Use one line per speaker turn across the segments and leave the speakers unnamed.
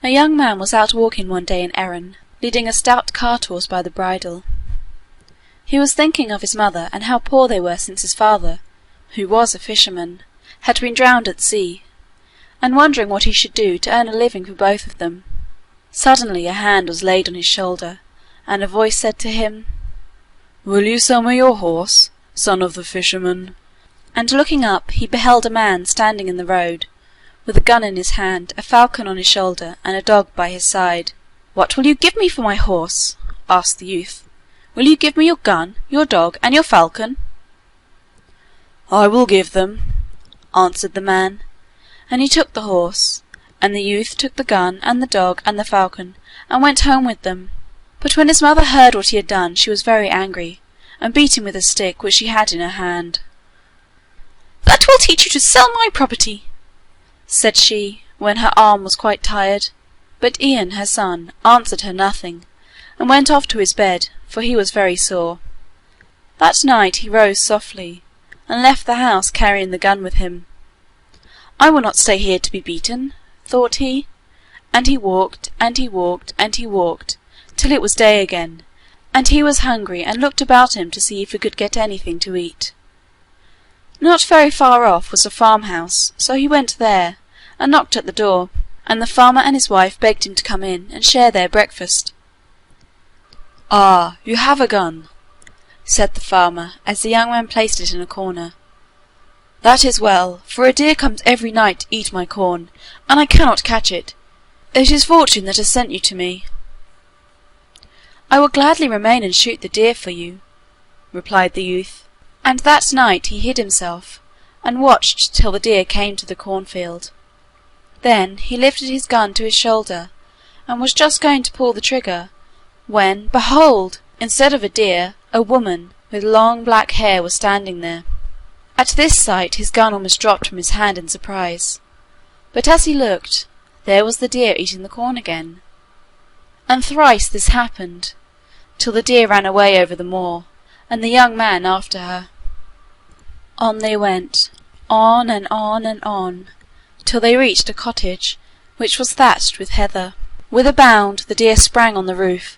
A young man was out walking one day in Erin, leading a stout cart-horse by the bridle. He was thinking of his mother and how poor they were since his father, who was a fisherman, had been drowned at sea, and wondering what he should do to earn a living for both of them. Suddenly a hand was laid on his shoulder, and a voice said to him, "Will you sell me your horse, son of the fisherman?" And looking up he beheld a man standing in the road, with a gun in his hand, a falcon on his shoulder, and a dog by his side. "What will you give me for my horse?" asked the youth. "Will you give me your gun, your dog, and your falcon?" "I will give them," answered the man, and he took the horse, and the youth took the gun and the dog and the falcon, and went home with them. But when his mother heard what he had done, she was very angry, and beat him with a stick which she had in her hand. "That will teach you to sell my property," said she, when her arm was quite tired. But Ian, her son, answered her nothing, and went off to his bed, for he was very sore. That night he rose softly, and left the house carrying the gun with him. "I will not stay here to be beaten," thought he, and he walked, and he walked, and he walked, till it was day again, and he was hungry and looked about him to see if he could get anything to eat. Not very far off was a farmhouse, so he went there, and knocked at the door, and the farmer and his wife begged him to come in and share their breakfast. "Ah, you have a gun," said the farmer, as the young man placed it in a corner. "That is well, for a deer comes every night to eat my corn, and I cannot catch it. It is fortune that has sent you to me." "I will gladly remain and shoot the deer for you," replied the youth, and that night he hid himself, and watched till the deer came to the cornfield. Then he lifted his gun to his shoulder, and was just going to pull the trigger, when, behold, instead of a deer, a woman with long black hair was standing there. At this sight his gun almost dropped from his hand in surprise, but as he looked, there was the deer eating the corn again. And thrice this happened, till the deer ran away over the moor, and the young man after her. On they went, on and on and on, till they reached a cottage, which was thatched with heather. With a bound the deer sprang on the roof,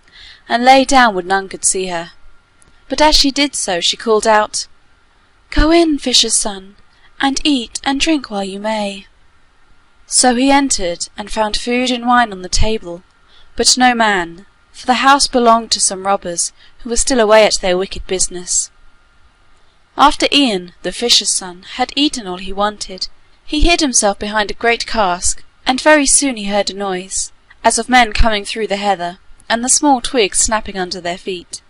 and lay down where none could see her. But as she did so, she called out, "Go in, fisher's son, and eat and drink while you may." So he entered, and found food and wine on the table, but no man, for the house belonged to some robbers, who were still away at their wicked business. After Ian, the fisher's son, had eaten all he wanted, he hid himself behind a great cask, and very soon he heard a noise, as of men coming through the heather, and the small twigs snapping under their feet.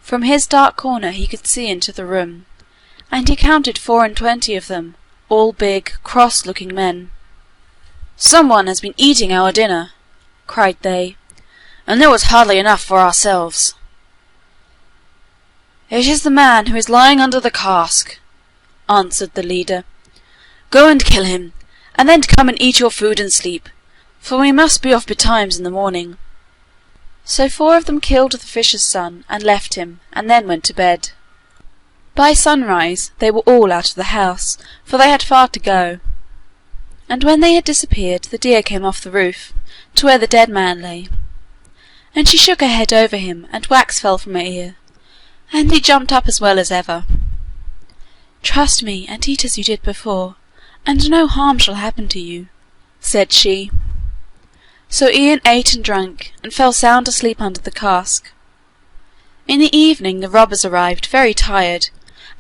From his dark corner he could see into the room, and he counted 24 of them, all big, cross-looking men. "Some one has been eating our dinner," cried they, "and there was hardly enough for ourselves." "It is the man who is lying under the cask," answered the leader. "Go and kill him, and then come and eat your food and sleep, for we must be off betimes in the morning." So 4 of them killed the fisher's son, and left him, and then went to bed. By sunrise they were all out of the house, for they had far to go. And when they had disappeared, the deer came off the roof, to where the dead man lay. And she shook her head over him, and wax fell from her ear, and he jumped up as well as ever. "Trust me, and eat as you did before, and no harm shall happen to you," said she. So Ian ate and drank, and fell sound asleep under the cask. In the evening the robbers arrived, very tired,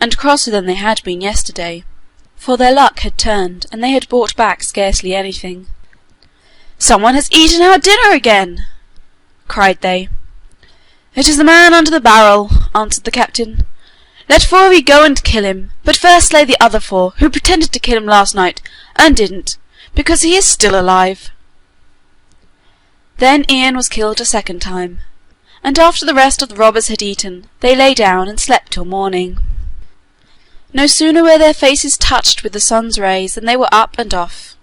and crosser than they had been yesterday, for their luck had turned, and they had brought back scarcely anything. "Some one has eaten our dinner again!" cried they. "It is the man under the barrel," answered the captain. "Let 4 of you go and kill him, but first slay the other 4, who pretended to kill him last night, and didn't, because he is still alive." Then Ian was killed a second time, and after the rest of the robbers had eaten, they lay down and slept till morning. No sooner were their faces touched with the sun's rays than they were up and off.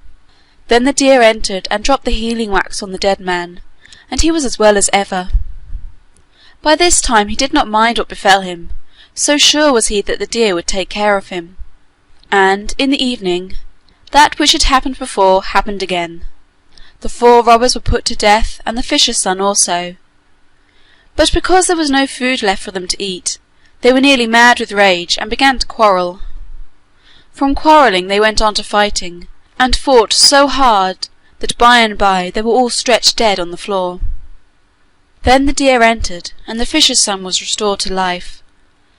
Then the deer entered and dropped the healing wax on the dead man, and he was as well as ever. By this time he did not mind what befell him, so sure was he that the deer would take care of him. And in the evening, that which had happened before happened again. The 4 robbers were put to death, and the fisher's son also. But because there was no food left for them to eat, they were nearly mad with rage, and began to quarrel. From quarrelling they went on to fighting, and fought so hard that by and by they were all stretched dead on the floor. Then the deer entered, and the fisher's son was restored to life,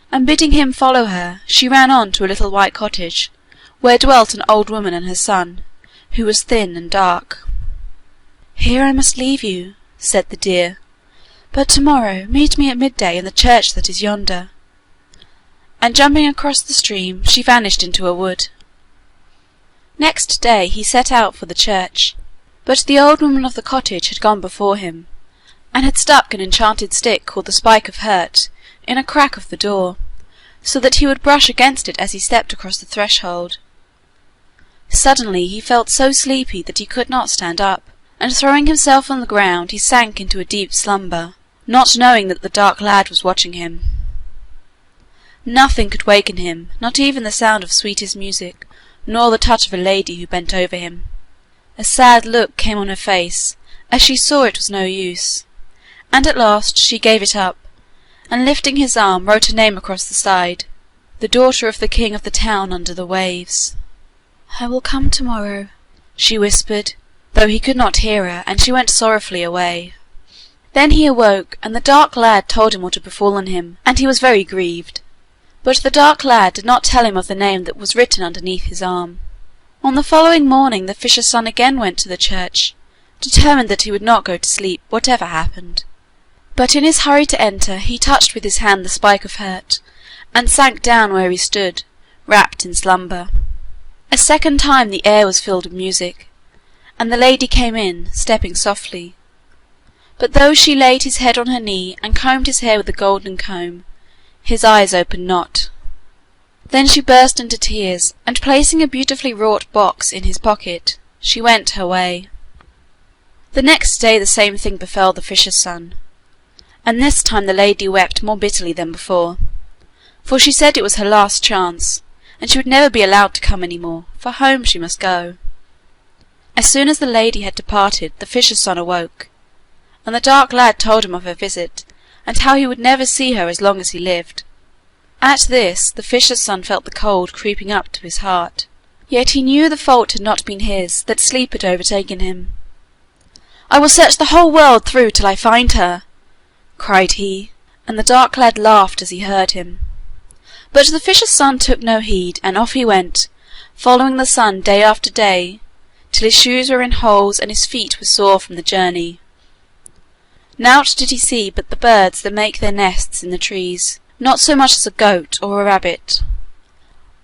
and bidding him follow her, she ran on to a little white cottage, where dwelt an old woman and her son, who was thin and dark. "Here I must leave you," said the deer, "but tomorrow meet me at midday in the church that is yonder." And jumping across the stream, she vanished into a wood. Next day he set out for the church, but the old woman of the cottage had gone before him, and had stuck an enchanted stick called the Spike of Hurt in a crack of the door, so that he would brush against it as he stepped across the threshold. Suddenly he felt so sleepy that he could not stand up, and throwing himself on the ground he sank into a deep slumber, not knowing that the dark lad was watching him. Nothing could waken him, not even the sound of sweetest music, nor the touch of a lady who bent over him. A sad look came on her face, as she saw it was no use, and at last she gave it up, and lifting his arm wrote a name across the side, "The daughter of the king of the town under the waves." "I will come tomorrow," she whispered, though he could not hear her, and she went sorrowfully away. Then he awoke, and the dark lad told him what had befallen him, and he was very grieved. But the dark lad did not tell him of the name that was written underneath his arm. On the following morning the fisher's son again went to the church, determined that he would not go to sleep, whatever happened. But in his hurry to enter he touched with his hand the Spike of Hurt, and sank down where he stood, wrapped in slumber. A second time the air was filled with music, and the lady came in, stepping softly. But though she laid his head on her knee, and combed his hair with a golden comb, his eyes opened not. Then she burst into tears, and placing a beautifully wrought box in his pocket, she went her way. The next day the same thing befell the fisher's son, and this time the lady wept more bitterly than before, for she said it was her last chance, and she would never be allowed to come any more, for home she must go. As soon as the lady had departed, the fisher's son awoke, and the dark lad told him of her visit, and how he would never see her as long as he lived. At this the fisher's son felt the cold creeping up to his heart, yet he knew the fault had not been his, that sleep had overtaken him. "I will search the whole world through till I find her," cried he, and the dark lad laughed as he heard him. But the fisher's son took no heed, and off he went, following the sun day after day, till his shoes were in holes and his feet were sore from the journey. Nought did he see but the birds that make their nests in the trees, not so much as a goat or a rabbit.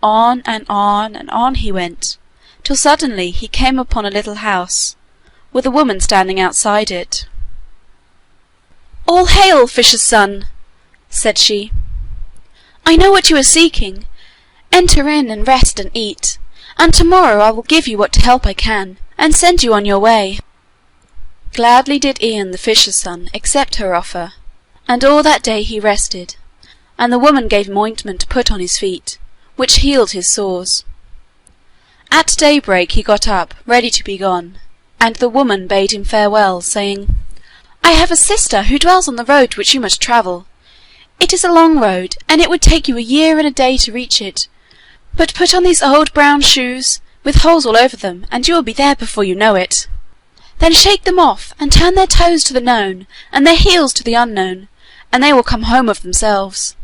On and on and on he went, till suddenly he came upon a little house, with a woman standing outside it. "All hail, fisher's son," said she. "I know what you are seeking. Enter in and rest and eat, and tomorrow I will give you what help I can, and send you on your way." Gladly did Ian the fisher's son accept her offer, and all that day he rested, and the woman gave him ointment to put on his feet, which healed his sores. At daybreak he got up, ready to be gone, and the woman bade him farewell, saying, "I have a sister who dwells on the road which you must travel. It is a long road, and it would take you a year and a day to reach it, but put on these old brown shoes, with holes all over them, and you will be there before you know it. Then shake them off, and turn their toes to the known, and their heels to the unknown, and they will come home of themselves."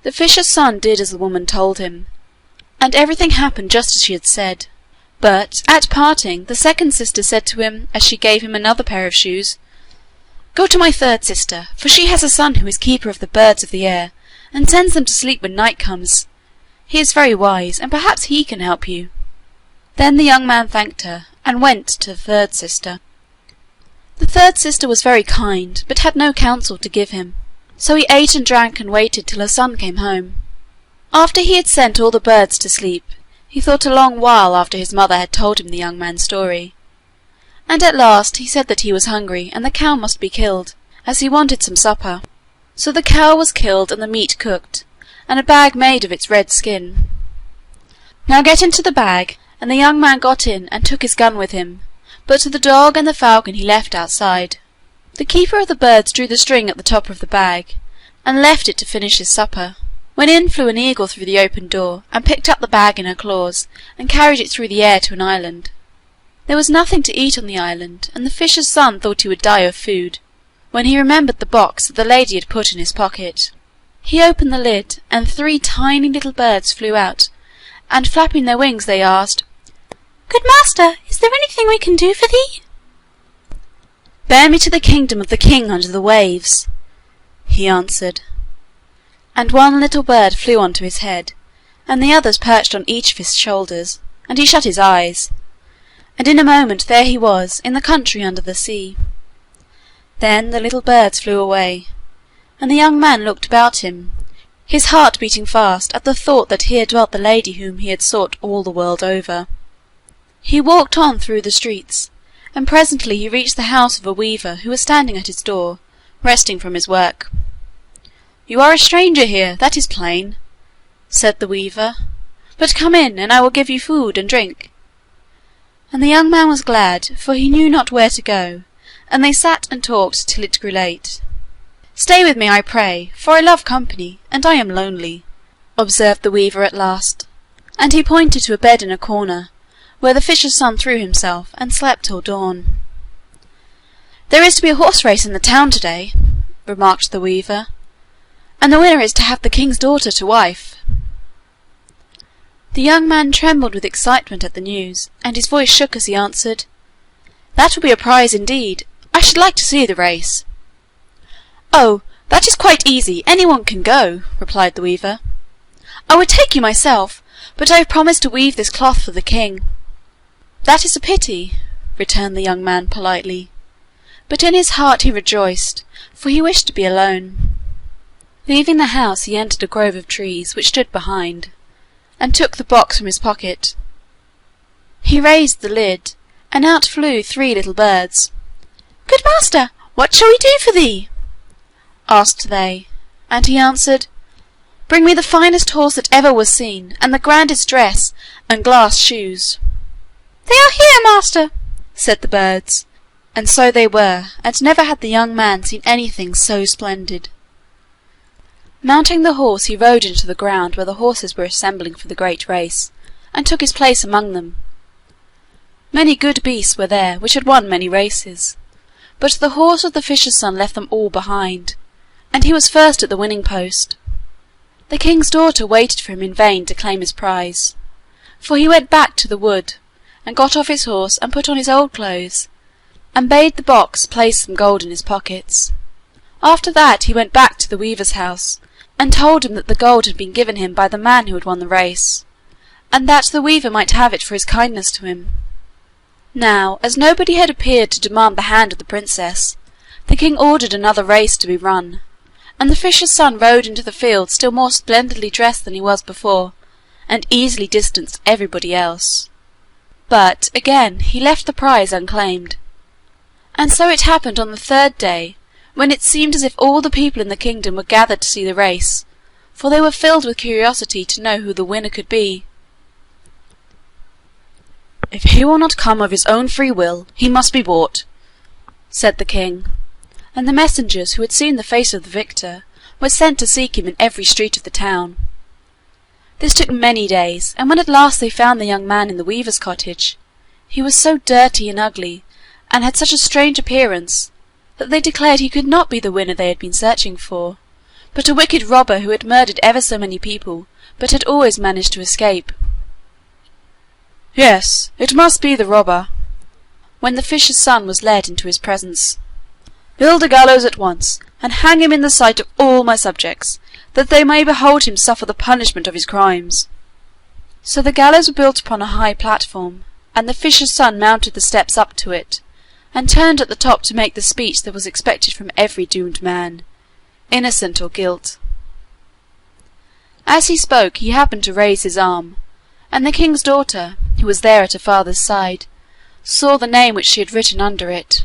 The fisher's son did as the woman told him, and everything happened just as she had said. But, at parting, the second sister said to him, as she gave him another pair of shoes, "Go to my third sister, for she has a son who is keeper of the birds of the air, and sends them to sleep when night comes. He is very wise, and perhaps he can help you." Then the young man thanked her, and went to the third sister. The third sister was very kind, but had no counsel to give him, so he ate and drank and waited till her son came home. After he had sent all the birds to sleep, he thought a long while after his mother had told him the young man's story, and at last he said that he was hungry, and the cow must be killed, as he wanted some supper. So the cow was killed and the meat cooked, and a bag made of its red skin. "Now get into the bag," and the young man got in and took his gun with him, but the dog and the falcon he left outside. The keeper of the birds drew the string at the top of the bag, and left it to finish his supper, when in flew an eagle through the open door, and picked up the bag in her claws, and carried it through the air to an island. There was nothing to eat on the island, and the fisher's son thought he would die of food, when he remembered the box that the lady had put in his pocket. He opened the lid, and 3 tiny little birds flew out, and flapping their wings they asked, "Good master, is there anything we can do for thee?" "Bear me to the kingdom of the king under the waves," he answered. And one little bird flew on to his head, and the others perched on each of his shoulders, and he shut his eyes, and in a moment there he was in the country under the sea. Then the little birds flew away, and the young man looked about him, his heart beating fast at the thought that here dwelt the lady whom he had sought all the world over. He walked on through the streets, and presently he reached the house of a weaver who was standing at his door, resting from his work. "You are a stranger here, that is plain," said the weaver, "but come in, and I will give you food and drink." And the young man was glad, for he knew not where to go, and they sat and talked till it grew late. "Stay with me, I pray, for I love company, and I am lonely," observed the weaver at last, and he pointed to a bed in a corner, where the fisher's son threw himself, and slept till dawn. "There is to be a horse race in the town to-day," remarked the weaver, "and the winner is to have the king's daughter to wife." The young man trembled with excitement at the news, and his voice shook as he answered, "That will be a prize indeed. I should like to see the race." "Oh, that is quite easy, anyone can go," replied the weaver. "I would take you myself, but I have promised to weave this cloth for the king." "That is a pity," returned the young man politely, but in his heart he rejoiced, for he wished to be alone. Leaving the house he entered a grove of trees which stood behind, and took the box from his pocket. He raised the lid, and out flew 3 little birds. "Good master, what shall we do for thee?" asked they, and he answered, "Bring me the finest horse that ever was seen, and the grandest dress, and glass shoes." "They are here, master," said the birds, and so they were, and never had the young man seen anything so splendid. Mounting the horse he rode into the ground where the horses were assembling for the great race, and took his place among them. Many good beasts were there which had won many races, but the horse of the fisher's son left them all behind, and he was first at the winning post. The king's daughter waited for him in vain to claim his prize, for he went back to the wood, and got off his horse and put on his old clothes, and bade the box place some gold in his pockets. After that he went back to the weaver's house, and told him that the gold had been given him by the man who had won the race, and that the weaver might have it for his kindness to him. Now, as nobody had appeared to demand the hand of the princess, the king ordered another race to be run, and the fisher's son rode into the field still more splendidly dressed than he was before, and easily distanced everybody else. But, again, he left the prize unclaimed. And so it happened on the 3rd day, when it seemed as if all the people in the kingdom were gathered to see the race, for they were filled with curiosity to know who the winner could be. "If he will not come of his own free will, he must be bought," said the king, and the messengers who had seen the face of the victor were sent to seek him in every street of the town. This took many days, and when at last they found the young man in the weaver's cottage, he was so dirty and ugly, and had such a strange appearance, that they declared he could not be the winner they had been searching for, but a wicked robber who had murdered ever so many people, but had always managed to escape. "Yes, it must be the robber," when the fisher's son was led into his presence. "Build a gallows at once, and hang him in the sight of all my subjects, that they may behold him suffer the punishment of his crimes." So the gallows were built upon a high platform, and the fisher's son mounted the steps up to it, and turned at the top to make the speech that was expected from every doomed man, innocent or guilt. As he spoke he happened to raise his arm, and the king's daughter, who was there at her father's side, saw the name which she had written under it.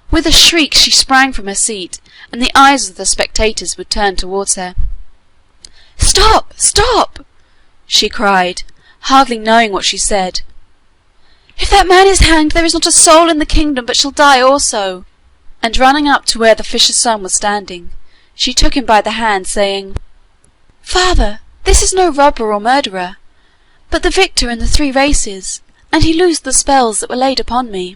With a shriek she sprang from her seat, and the eyes of the spectators were turned towards her. "Stop! Stop!" she cried, hardly knowing what she said. If that man is hanged, there is not a soul in the kingdom but shall die also." And running up to where the fisher's son was standing, she took him by the hand, saying, "Father, this is no robber or murderer, but the victor in the 3 races, and he loosed the spells that were laid upon me."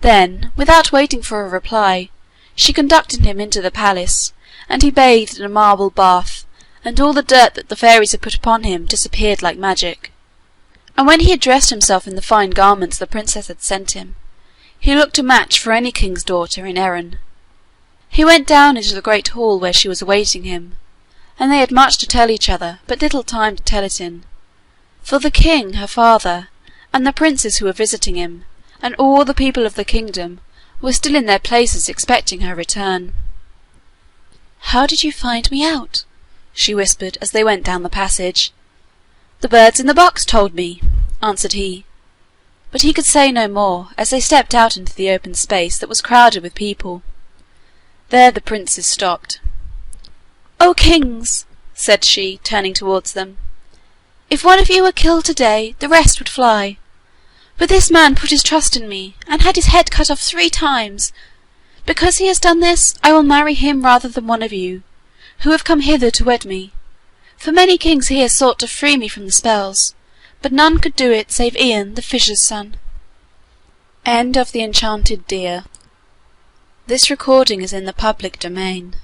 Then, without waiting for a reply, she conducted him into the palace, and he bathed in a marble bath, and all the dirt that the fairies had put upon him disappeared like magic. And when he had dressed himself in the fine garments the princess had sent him, he looked a match for any king's daughter in Erin. He went down into the great hall where she was awaiting him, and they had much to tell each other, but little time to tell it in, for the king, her father, and the princes who were visiting him, and all the people of the kingdom, were still in their places expecting her return. "How did you find me out?" she whispered as they went down the passage. "The birds in the box told me," answered he. But he could say no more, as they stepped out into the open space that was crowded with people. There the princes stopped. "O kings," said she, turning towards them, "if one of you were killed today, the rest would fly. But this man put his trust in me, and had his head cut off 3 times. Because he has done this, I will marry him rather than one of you, who have come hither to wed me. For many kings here sought to free me from the spells, but none could do it save Ian, the fisher's son." End of The Enchanted Deer. This recording is in the public domain.